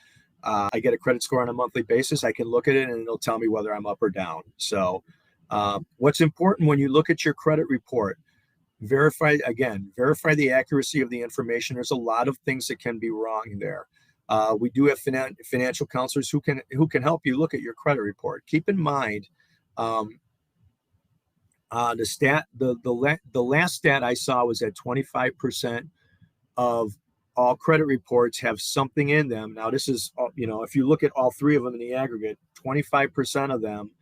I get a credit score on a monthly basis. I can look at it and it'll tell me whether I'm up or down. So, what's important when you look at your credit report, verify the accuracy of the information. There's a lot of things that can be wrong there. We do have financial counselors who can help you look at your credit report. Keep in mind, the last stat I saw was that 25% of all credit reports have something in them. Now, this is, if you look at all three of them in the aggregate, 25% of them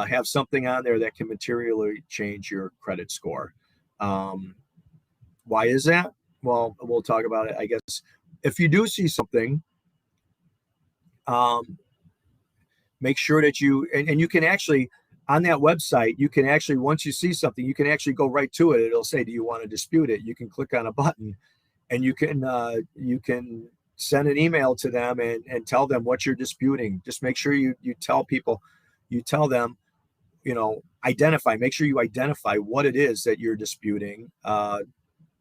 have something on there that can materially change your credit score. Why is that? Well, we'll talk about it, I guess. If you do see something, make sure that and you can actually, on that website, you can actually, once you see something, you can actually go right to it. It'll say, do you want to dispute it? You can click on a button and you can send an email to them and tell them what you're disputing. Just make sure you tell them, make sure you identify what it is that you're disputing,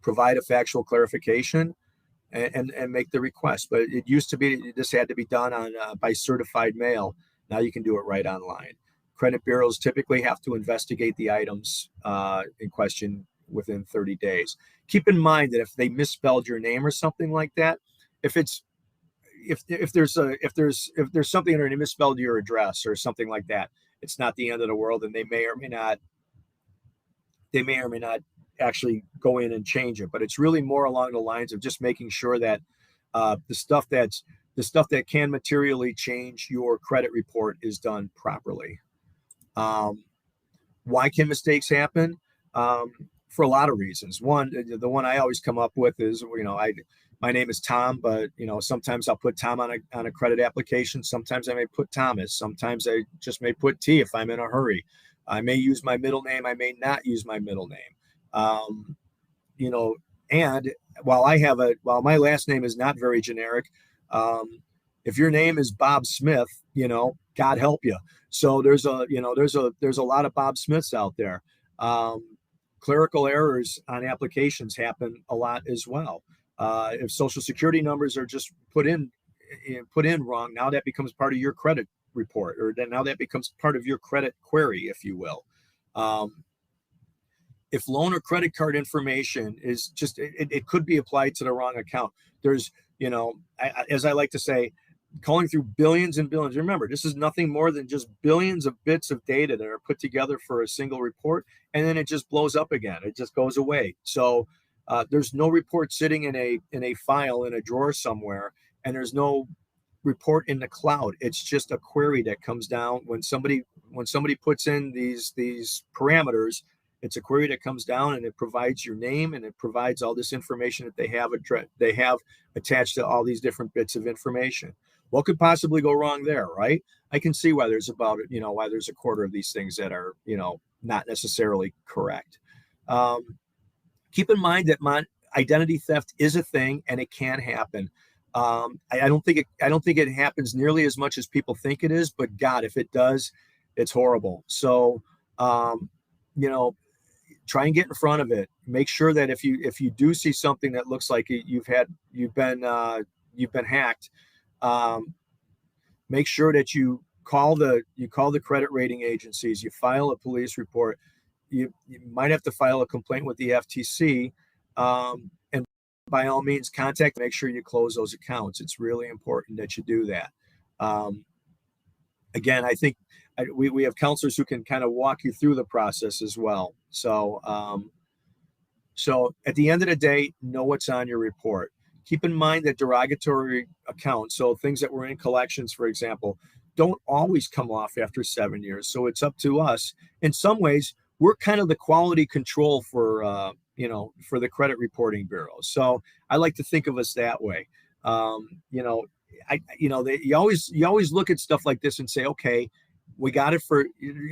provide a factual clarification, and make the request. But it used to be this had to be done by certified mail. Now you can do it right online. Credit bureaus typically have to investigate the items in question within 30 days. Keep in mind that if they misspelled your name or something like that, if there's something or they misspelled your address or something like that, it's not the end of the world, and they may or may not actually go in and change it. But it's really more along the lines of just making sure that the stuff that can materially change your credit report is done properly. Why can mistakes happen? For a lot of reasons. One, the one I always come up with is, my name is Tom, but sometimes I'll put Tom on a credit application. Sometimes I may put Thomas. Sometimes I just may put T if I'm in a hurry. I may use my middle name. I may not use my middle name. And while my last name is not very generic, if your name is Bob Smith, God help you. So there's a lot of Bob Smiths out there. Clerical errors on applications happen a lot as well. If social security numbers are just put in wrong, now that becomes part of your credit report, or then now that becomes part of your credit query, if you will. If loan or credit card information is just, it could be applied to the wrong account. There's, as I like to say, calling through billions and billions. Remember, this is nothing more than just billions of bits of data that are put together for a single report, and then it just blows up again. It just goes away. So there's no report sitting in a file in a drawer somewhere, and there's no report in the cloud. It's just a query that comes down when somebody puts in these parameters. It's a query that comes down and it provides your name and it provides all this information that they have attached to all these different bits of information. What could possibly go wrong there, right? I can see why there's why there's a quarter of these things that are, not necessarily correct. Keep in mind that identity theft is a thing and it can happen. I don't think it happens nearly as much as people think it is, but God, if it does, it's horrible. So, try and get in front of it. Make sure that if you do see something that looks like you've been hacked, make sure that you call the credit rating agencies. You file a police report. You might have to file a complaint with the FTC, and by all means, make sure you close those accounts. It's really important that you do that. Again, I think we have counselors who can kind of walk you through the process as well. So at the end of the day, know what's on your report. Keep in mind that derogatory accounts, so things that were in collections, for example, don't always come off after 7 years. So it's up to us. In some ways, we're kind of the quality control for the credit reporting bureaus. So I like to think of us that way. You always look at stuff like this and say, okay, we got it for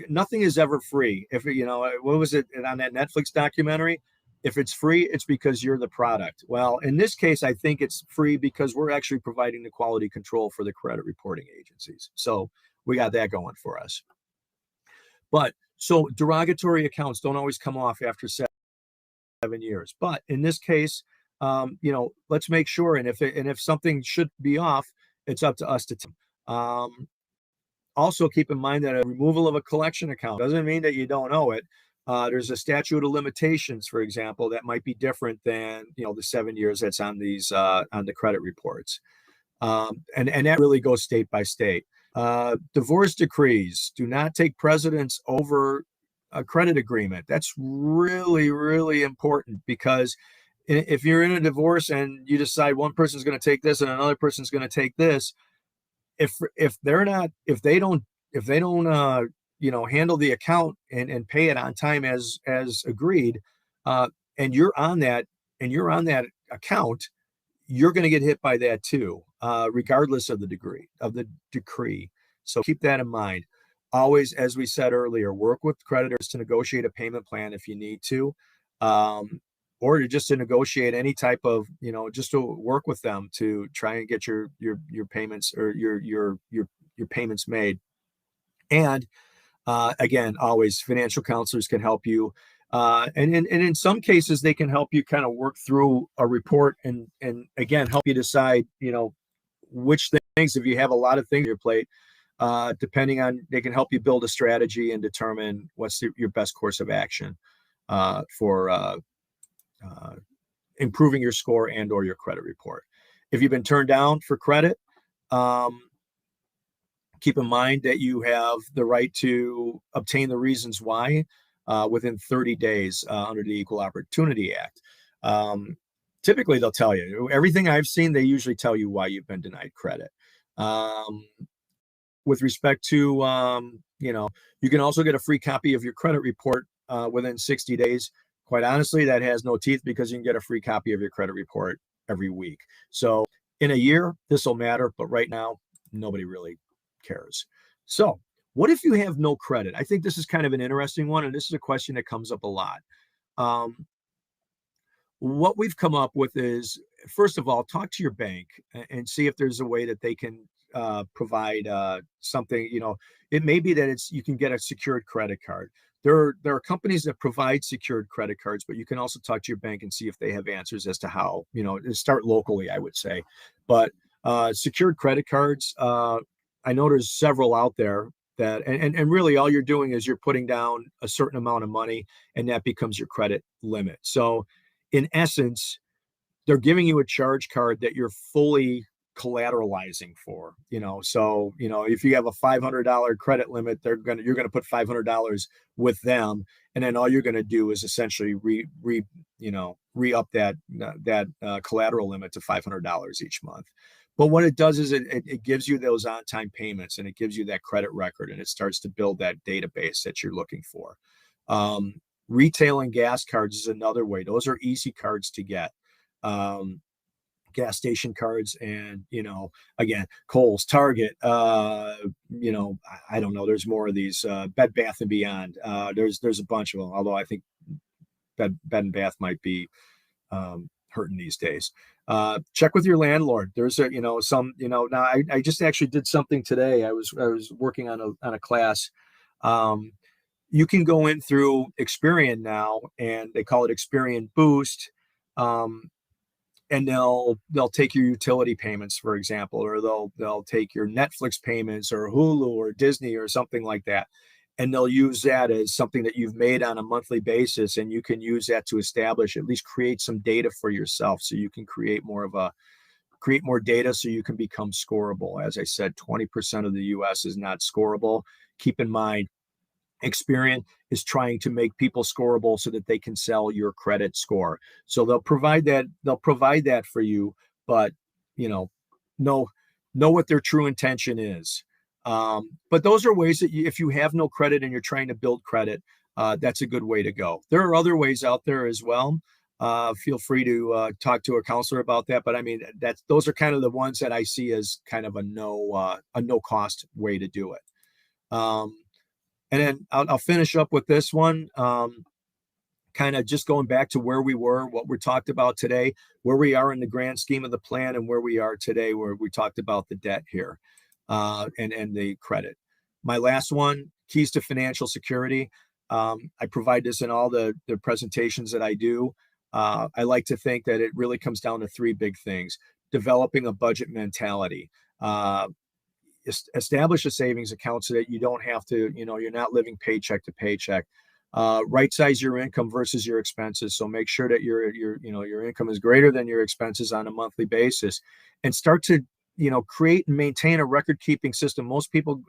nothing is ever free. If what was it on that Netflix documentary? If it's free, it's because you're the product. Well, in this case, I think it's free because we're actually providing the quality control for the credit reporting agencies. So we got that going for us. But so derogatory accounts don't always come off after 7 years. But in this case, let's make sure. And if something should be off, it's up to us to also keep in mind that a removal of a collection account doesn't mean that you don't owe it. There's a statute of limitations, for example, that might be different than the 7 years that's on these on the credit reports, and that really goes state by state. Divorce decrees do not take precedence over a credit agreement. That's really, really important, because if you're in a divorce and you decide one person's going to take this and another person's going to take this, if they don't handle the account and pay it on time as agreed, and you're on that account, you're going to get hit by that too, regardless of the decree. So keep that in mind. Always, as we said earlier, work with creditors to negotiate a payment plan if you need to, or just to negotiate any type of, just to work with them to try and get your payments or your payments made. And again, always financial counselors can help you. And in some cases, they can help you kind of work through a report and again, help you decide, which things, if you have a lot of things on your plate, depending on, they can help you build a strategy and determine what's your best course of action for improving your score and or your credit report. If you've been turned down for credit, keep in mind that you have the right to obtain the reasons why within 30 days under the Equal Opportunity Act. Typically, they'll tell you. Everything I've seen, they usually tell you why you've been denied credit. With respect to, you can also get a free copy of your credit report within 60 days. Quite honestly, that has no teeth, because you can get a free copy of your credit report every week. So in a year, this will matter, but right now, nobody really cares. So what if you have no credit? I think this is kind of an interesting one, and this is a question that comes up a lot. What we've come up with is, first of all, talk to your bank and see if there's a way that they can provide something. It may be that you can get a secured credit card. There are companies that provide secured credit cards, but you can also talk to your bank and see if they have answers as to how, start locally, I would say. But secured credit cards, I know there's several out there that, and really all you're doing is you're putting down a certain amount of money, and that becomes your credit limit. So in essence, they're giving you a charge card that you're fully collateralizing for, so if you have a $500 credit limit, you're going to put $500 with them, and then all you're going to do is essentially re-up that collateral limit to $500 each month. But what it does is it gives you those on-time payments, and it gives you that credit record, and it starts to build that database that you're looking for. Retail and gas cards is another way. Those are easy cards to get. Gas station cards, and again, Kohl's, Target, I don't know, there's more of these, Bed Bath and Beyond, there's a bunch of them, although I think Bed and Bath might be hurting these days. Check with your landlord. There's some, now I just actually did something today. I was working on a class. You can go in through Experian now, and they call it Experian Boost. And they'll take your utility payments, for example, or they'll take your Netflix payments or Hulu or Disney or something like that. And they'll use that as something that you've made on a monthly basis. And you can use that to establish, at least create some data for yourself, so you can create more data so you can become scorable. As I said, 20% of the US is not scorable. Keep in mind, Experian is trying to make people scorable so that they can sell your credit score. So they'll provide that for you, but know what their true intention is. But those are ways that if you have no credit and you're trying to build credit, that's a good way to go. There are other ways out there as well. Feel free to talk to a counselor about that. But I mean, those are kind of the ones that I see as kind of a no cost way to do it. And then I'll finish up with this one. Kind kind of just going back to where we were, what we talked about today, where we are in the grand scheme of the plan, and where we are today, where we talked about the debt here, and the credit. My last one, keys to financial security. I provide this in all the presentations that I do. I like to think that it really comes down to three big things: developing a budget mentality, establish a savings account so that you don't have to, you're not living paycheck to paycheck. Right size your income versus your expenses. So make sure that your income is greater than your expenses on a monthly basis, and start to, create and maintain a record keeping system. Most people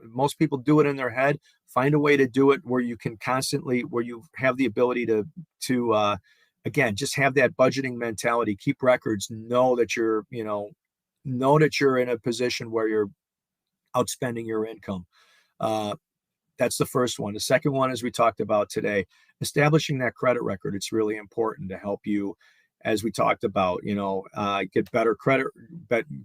do it in their head. Find a way to do it where you can constantly, where you have the ability to again, just have that budgeting mentality, keep records, know that you're in a position where you're outspending your income. That's the first one. The second one, as we talked about today, establishing that credit record. It's really important to help you, as we talked about, get better credit,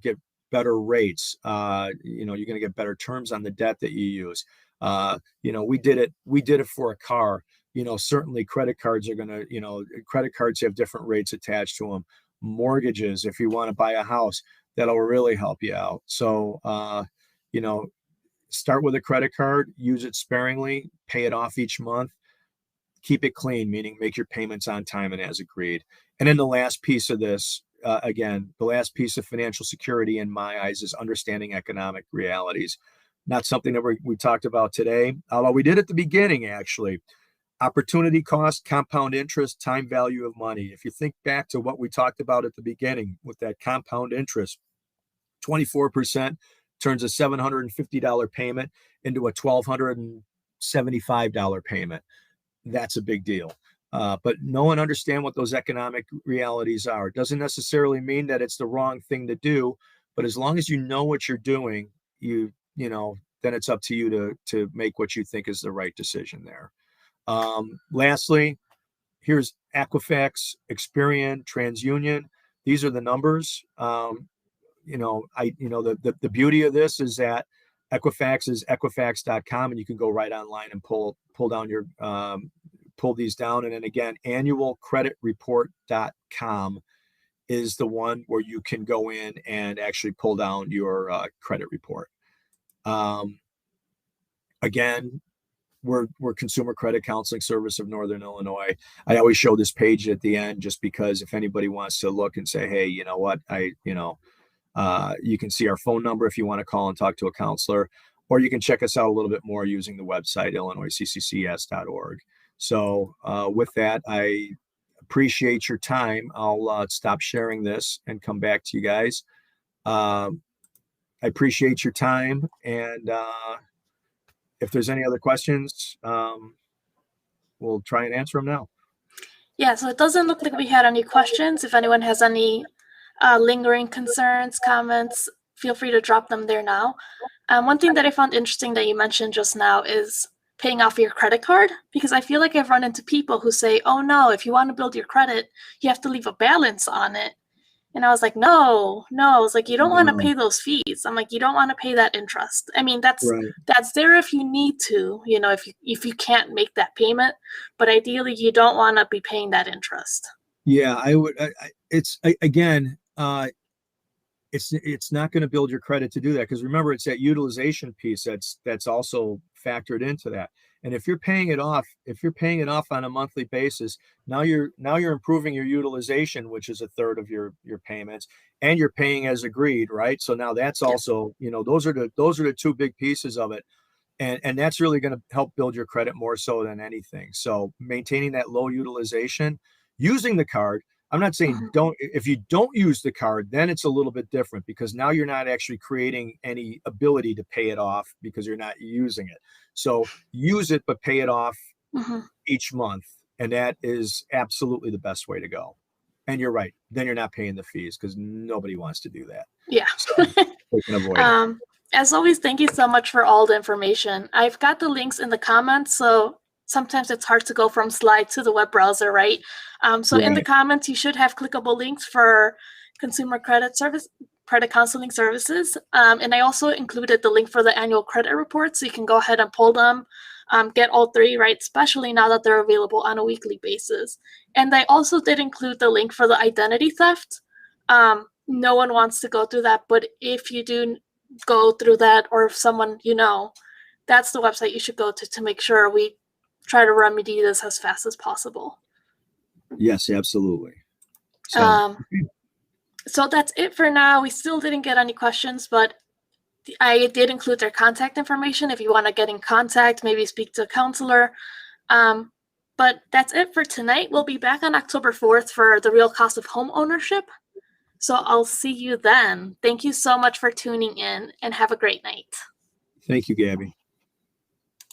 get better rates. You're going to get better terms on the debt that you use. We did it for a car. Certainly credit cards are going to, credit cards have different rates attached to them. Mortgages, if you want to buy a house, that'll really help you out. So, start with a credit card, use it sparingly, pay it off each month, keep it clean, meaning make your payments on time and as agreed. And then the last piece of this, the last piece of financial security in my eyes is understanding economic realities. Not something that we talked about today, although we did at the beginning, actually. Opportunity cost, compound interest, time value of money. If you think back to what we talked about at the beginning with that compound interest, 24% turns a $750 payment into a $1,275 payment. That's a big deal. But know and understand what those economic realities are. It doesn't necessarily mean that it's the wrong thing to do, but as long as you know what you're doing, then it's up to you to make what you think is the right decision there. Lastly, here's Equifax, Experian, Transunion. These are the numbers. The beauty of this is that Equifax is Equifax.com, and you can go right online and pull these down. And then again, annualcreditreport.com is the one where you can go in and actually pull down your credit report. Again, we're Consumer Credit Counseling Service of Northern Illinois. I always show this page at the end just because if anybody wants to look and say, hey, you know what, you can see our phone number if you want to call and talk to a counselor, or you can check us out a little bit more using the website, illinoisccs.org. So with that, I appreciate your time. I'll stop sharing this and come back to you guys. I appreciate your time. And if there's any other questions, we'll try and answer them now. Yeah, so it doesn't look like we had any questions. If anyone has any lingering concerns, comments, feel free to drop them there now. One thing that I found interesting that you mentioned just now is paying off your credit card, because I feel like I've run into people who say, oh no, if you want to build your credit, you have to leave a balance on it. And I was like, no, it's like, you don't want to pay those fees. I'm like, you don't want to pay that interest. I mean, that's there if you need to, if you can't make that payment, but ideally you don't want to be paying that interest. Yeah, I would. It's not going to build your credit to do that, because remember, it's that utilization piece that's also factored into that. And if you're paying it off on a monthly basis, now you're improving your utilization, which is a third of your payments, and you're paying as agreed, right? So now that's also, those are the two big pieces of it. And that's really going to help build your credit more so than anything. So maintaining that low utilization, using the card. I'm not saying if you don't use the card, then it's a little bit different, because now you're not actually creating any ability to pay it off because you're not using it. So use it, but pay it off each month. And that is absolutely the best way to go. And you're right. Then you're not paying the fees, because nobody wants to do that. Yeah. So we can avoid it. As always, thank you so much for all the information. I've got the links in the comments, so sometimes it's hard to go from slide to the web browser, right? So in the comments, you should have clickable links for Consumer Credit Counseling Services. And I also included the link for the annual credit report, so you can go ahead and pull them get all three, right? Especially now that they're available on a weekly basis. And I also did include the link for the identity theft. No one wants to go through that, but if you do go through that, or if someone that's the website you should go to make sure we try to remedy this as fast as possible. Yes, absolutely. So that's it for now. We still didn't get any questions, but I did include their contact information if you want to get in contact, maybe speak to a counselor. But that's it for tonight. We'll be back on October 4th for the real cost of home ownership. So I'll see you then. Thank you so much for tuning in, and have a great night. Thank you, Gabby.